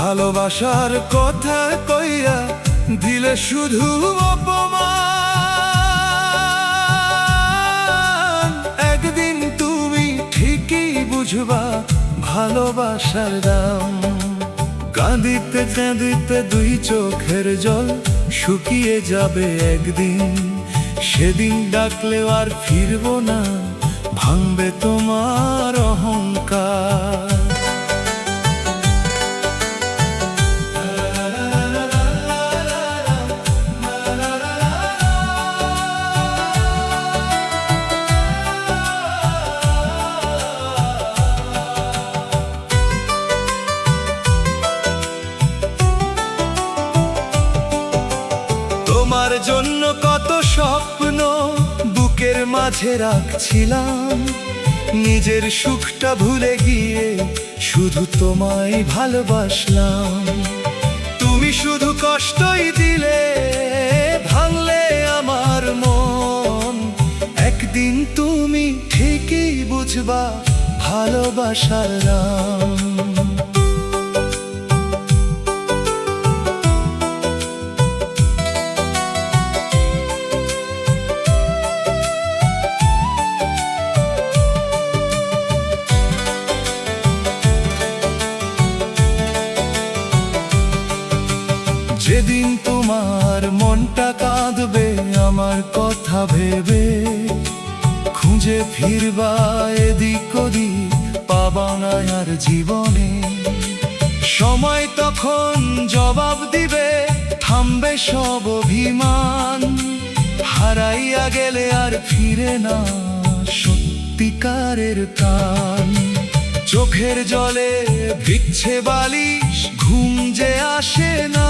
ভালোবাসার কথা কইয়া দিলে শুধু অপমান। একদিন তুমি ঠিকই বুঝবা ভালোবাসার দাম। কাঁদিতে কাঁদিতে দুই চোখের জল শুকিয়ে যাবে একদিন। সেদিন ডাকলেও আর ফিরবো না, ভাঙবে তোমার অহংকার। তোমার জন্য কত স্বপ্ন বুকের মাঝে রাখছিলাম। নিজের সুখটা ভুলে গিয়ে শুধু তোমায় ভালোবাসলাম। তুমি শুধু কষ্টই দিলে, ভাঙলে আমার মন। একদিন তুমি ঠিকই বুঝবা ভালোবাসার নাম। যেদিন তোমার মনটা কাঁদবে আমার কথা ভেবে, খুঁজে ফিরবা এদিক ওদিক, পাবা না আর জীবনে। সময় তখন জবাব দিবে, থামবে সব অভিমান। হারাইয়া গেলে আর ফিরে না সত্যিকারের টান। চোখের জলে ভিজছে বালিশ, ঘুম যে আসে না।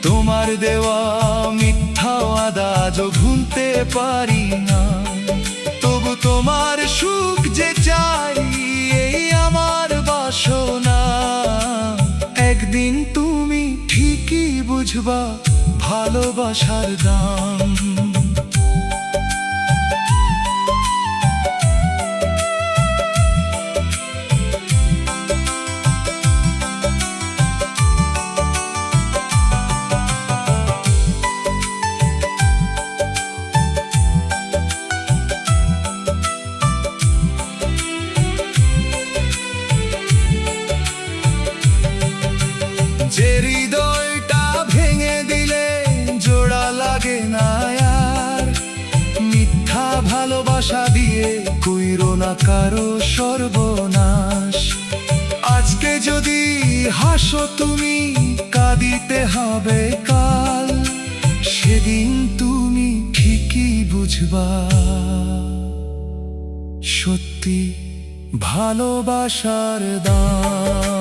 তোমার দেওয়া মিথ্যা ওয়াদা আজ ভুলতে পারি না। তবু তোমার সুখ যে চাই, এই আমার বাসনা। একদিন তুমি ঠিকই বুঝবা ভালোবাসার দাম। যে হৃদয়টা ভেঙে দিলে জোড়া লাগে না আর। মিথ্যা ভালোবাসা দিয়ে কইরো না কারো সর্বনাশ। আজকে যদি হাসো তুমি, কাঁদিতে হবে কাল। সেদিন তুমি ঠিকই বুঝবা সত্যি ভালোবাসার দাম।